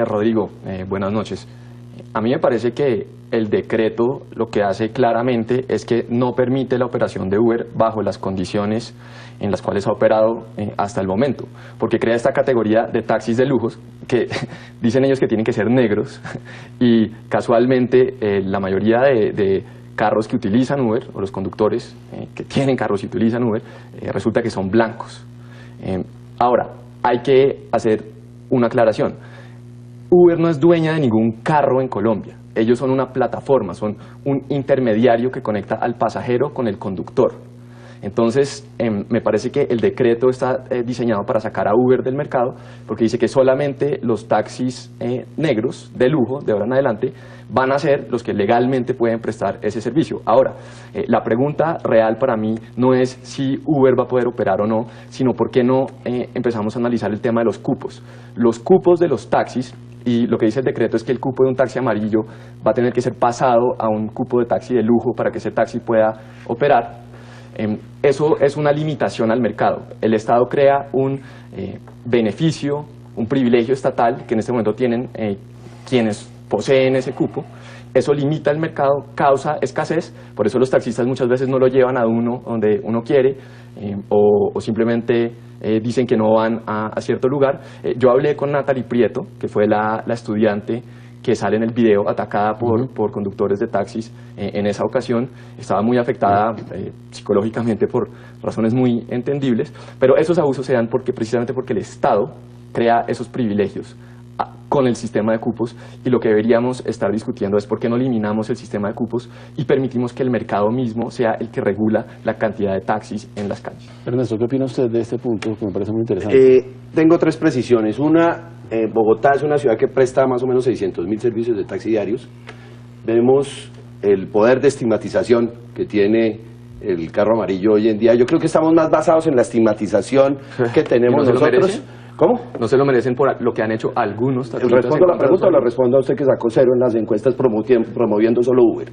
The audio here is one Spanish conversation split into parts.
Rodrigo, buenas noches. A mí me parece que el decreto lo que hace claramente es que no permite la operación de Uber bajo las condiciones en las cuales ha operado hasta el momento, porque crea esta categoría de taxis de lujos que dicen ellos que tienen que ser negros y casualmente la mayoría de carros que utilizan Uber, o los conductores que tienen carros y utilizan Uber, resulta que son blancos. Ahora, hay que hacer una aclaración. Uber no es dueña de ningún carro en Colombia. Ellos son una plataforma, son un intermediario que conecta al pasajero con el conductor. Entonces, me parece que el decreto está diseñado para sacar a Uber del mercado, porque dice que solamente los taxis negros de lujo, de ahora en adelante, van a ser los que legalmente pueden prestar ese servicio. Ahora, la pregunta real para mí no es si Uber va a poder operar o no, sino por qué no empezamos a analizar el tema de los cupos. Los cupos de los taxis, y lo que dice el decreto es que el cupo de un taxi amarillo va a tener que ser pasado a un cupo de taxi de lujo para que ese taxi pueda operar. Eso es una limitación al mercado. El Estado crea un beneficio, un privilegio estatal que en este momento tienen quienes poseen ese cupo. Eso limita el mercado, causa escasez, por eso los taxistas muchas veces no lo llevan a uno donde uno quiere o simplemente dicen que no van a cierto lugar. Yo hablé con Natalie Prieto, que fue la estudiante que sale en el video atacada por conductores de taxis en esa ocasión. Estaba muy afectada psicológicamente por razones muy entendibles, pero esos abusos se dan precisamente porque el Estado crea esos privilegios con el sistema de cupos, y lo que deberíamos estar discutiendo es por qué no eliminamos el sistema de cupos y permitimos que el mercado mismo sea el que regula la cantidad de taxis en las calles. Ernesto, ¿qué opina usted de este punto que me parece muy interesante? Tengo tres precisiones. Una, Bogotá es una ciudad que presta más o menos 600.000 servicios de taxi diarios. Vemos el poder de estigmatización que tiene el carro amarillo hoy en día. Yo creo que estamos más basados en la estigmatización que tenemos nosotros. ¿Cómo? ¿No se lo merecen por lo que han hecho algunos? ¿Respondo la pregunta o la respondo a usted que sacó 0 en las encuestas promoviendo solo Uber?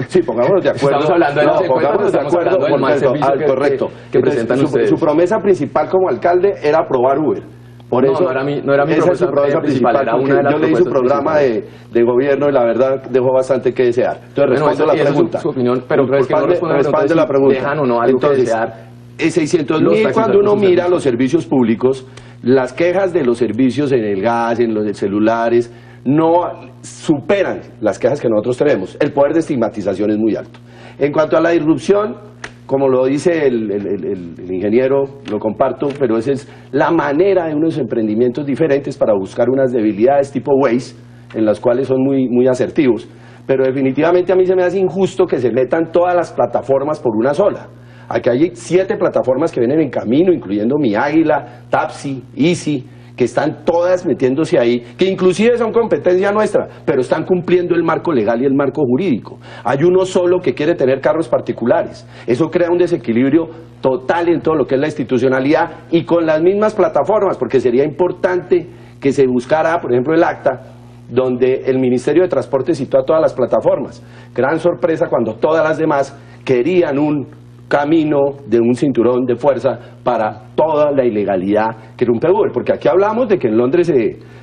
Sí, pongámonos de acuerdo. Estamos hablando de las encuestas, estamos hablando del mal servicio correcto. Que presentan ustedes. Su promesa principal como alcalde era aprobar Uber. Por eso, no era mi promesa principal, era una de las. Yo leí su programa de gobierno y la verdad dejó bastante que desear. Entonces respondo la pregunta. Su opinión, pero responde la pregunta. ¿Dejan o no algo que desear? 600.000, cuando uno mira los servicios públicos, las quejas de los servicios en el gas, en los celulares, no superan las quejas que nosotros tenemos. El poder de estigmatización es muy alto. En cuanto a la disrupción, como lo dice el ingeniero, lo comparto, pero esa es la manera de unos emprendimientos diferentes para buscar unas debilidades tipo Waze, en las cuales son muy asertivos. Pero definitivamente a mí se me hace injusto que se metan todas las plataformas por una sola. Aquí hay 7 plataformas que vienen en camino, incluyendo Mi Águila, Tapsi, Easy, que están todas metiéndose ahí, que inclusive son competencia nuestra, pero están cumpliendo el marco legal y el marco jurídico. Hay uno solo que quiere tener carros particulares. Eso crea un desequilibrio total en todo lo que es la institucionalidad y con las mismas plataformas, porque sería importante que se buscara, por ejemplo, el acta, donde el Ministerio de Transporte citó a todas las plataformas. Gran sorpresa cuando todas las demás querían un camino de un cinturón de fuerza para toda la ilegalidad que rompe Uber, porque aquí hablamos de que en Londres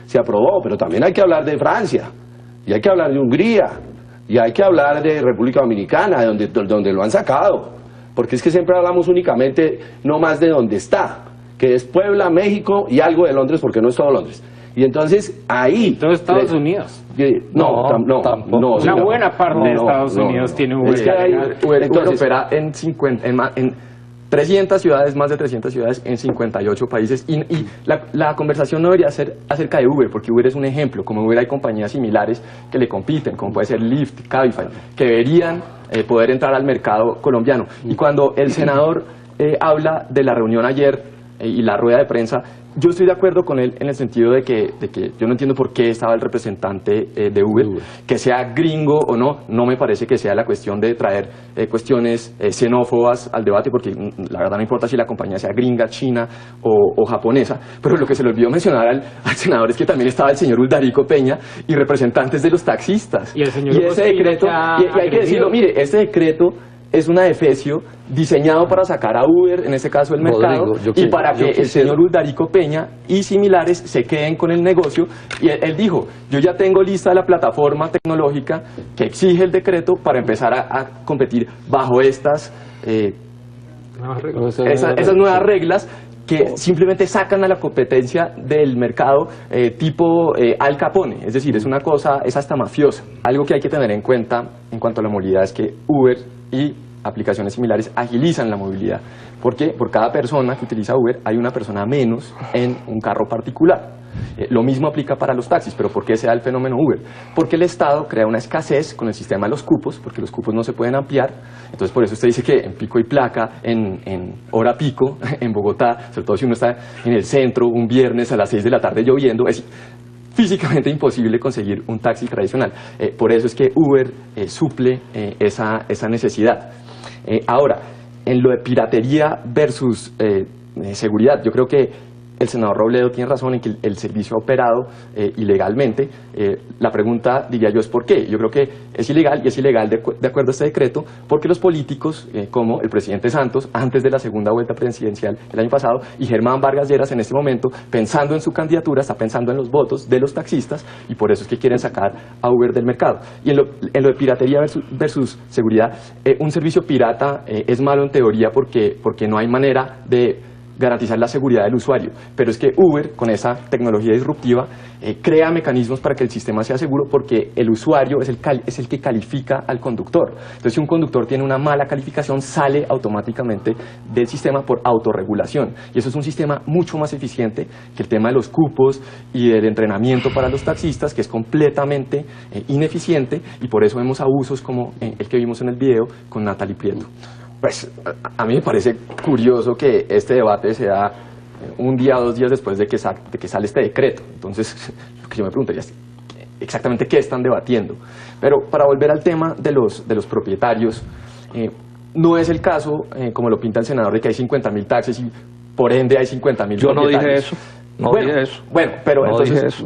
se aprobó, pero también hay que hablar de Francia, y hay que hablar de Hungría, y hay que hablar de República Dominicana, de donde lo han sacado, porque es que siempre hablamos únicamente no más de donde está, que es Puebla, México y algo de Londres, porque no es todo Londres. Y entonces ahí... Todo Estados Unidos. No. Una buena parte de Estados Unidos tiene Uber. Es que Uber opera en 300 ciudades, más de 300 ciudades, en 58 países. Y la conversación no debería ser acerca de Uber, porque Uber es un ejemplo. Como Uber hay compañías similares que le compiten, como puede ser Lyft, Cabify, que deberían poder entrar al mercado colombiano. Y cuando el senador habla de la reunión ayer y la rueda de prensa, yo estoy de acuerdo con él en el sentido de que yo no entiendo por qué estaba el representante de Uber, que sea gringo o no me parece que sea la cuestión de traer cuestiones xenófobas al debate, porque la verdad no importa si la compañía sea gringa, china o japonesa, pero lo que se le olvidó mencionar al senador es que también estaba el señor Uldarico Peña y representantes de los taxistas. Y el señor ese decreto, y hay que decirlo, mire, este decreto es un adefesio diseñado para sacar a Uber, en este caso el mercado, y para que el señor Uldarico Peña y similares se queden con el negocio. Y él dijo, yo ya tengo lista la plataforma tecnológica que exige el decreto para empezar a competir bajo estas esas nuevas reglas que simplemente sacan a la competencia del mercado tipo Al Capone, es decir, es una cosa, es hasta mafiosa. Algo que hay que tener en cuenta en cuanto a la movilidad es que Uber y aplicaciones similares agilizan la movilidad, porque por cada persona que utiliza Uber hay una persona menos en un carro particular. Lo mismo aplica para los taxis, pero ¿por qué se da el fenómeno Uber? Porque el Estado crea una escasez con el sistema de los cupos, porque los cupos no se pueden ampliar. Entonces por eso usted dice que en pico y placa, en hora pico, en Bogotá, sobre todo si uno está en el centro un viernes a las 6 de la tarde lloviendo, es físicamente imposible conseguir un taxi tradicional. Por eso es que Uber suple esa necesidad. Ahora, en lo de piratería versus seguridad, yo creo que el senador Robledo tiene razón en que el servicio ha operado ilegalmente. La pregunta, diría yo, es ¿por qué? Yo creo que es ilegal, y es ilegal de acuerdo a este decreto, porque los políticos, como el presidente Santos, antes de la segunda vuelta presidencial el año pasado, y Germán Vargas Lleras en este momento, pensando en su candidatura, está pensando en los votos de los taxistas, y por eso es que quieren sacar a Uber del mercado. Y en lo de piratería versus seguridad, un servicio pirata es malo en teoría porque no hay manera de garantizar la seguridad del usuario, pero es que Uber, con esa tecnología disruptiva, crea mecanismos para que el sistema sea seguro, porque el usuario es el que califica al conductor. Entonces, si un conductor tiene una mala calificación, sale automáticamente del sistema por autorregulación, y eso es un sistema mucho más eficiente que el tema de los cupos y del entrenamiento para los taxistas, que es completamente ineficiente, y por eso vemos abusos como el que vimos en el video con Natalie Prieto. Pues a mí me parece curioso que este debate se da un día o 2 días después de que sale este decreto. Entonces, lo que yo me preguntaría es exactamente qué están debatiendo. Pero para volver al tema de los propietarios, no es el caso, como lo pinta el senador, de que hay 50.000 taxis y por ende hay 50.000 propietarios. Yo no dije eso. Bueno, pero entonces,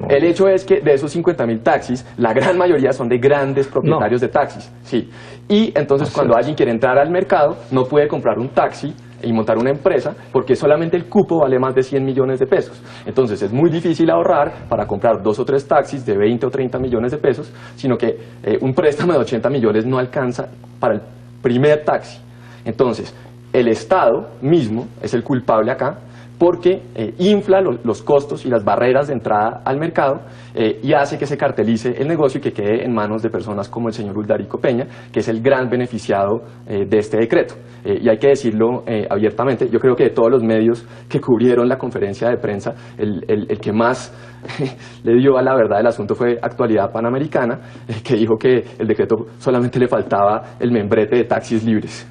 el hecho es que de esos 50.000 taxis, la gran mayoría son de grandes propietarios de taxis, sí. Y entonces cuando alguien quiere entrar al mercado, no puede comprar un taxi y montar una empresa, porque solamente el cupo vale más de 100 millones de pesos. Entonces es muy difícil ahorrar para comprar 2 o 3 taxis de 20 o 30 millones de pesos, sino que un préstamo de 80 millones no alcanza para el primer taxi. Entonces, el Estado mismo es el culpable acá, porque infla los costos y las barreras de entrada al mercado y hace que se cartelice el negocio y que quede en manos de personas como el señor Uldarico Peña, que es el gran beneficiado de este decreto. Y hay que decirlo abiertamente, yo creo que de todos los medios que cubrieron la conferencia de prensa, el que más le dio a la verdad del asunto fue Actualidad Panamericana, que dijo que el decreto solamente le faltaba el membrete de taxis libres.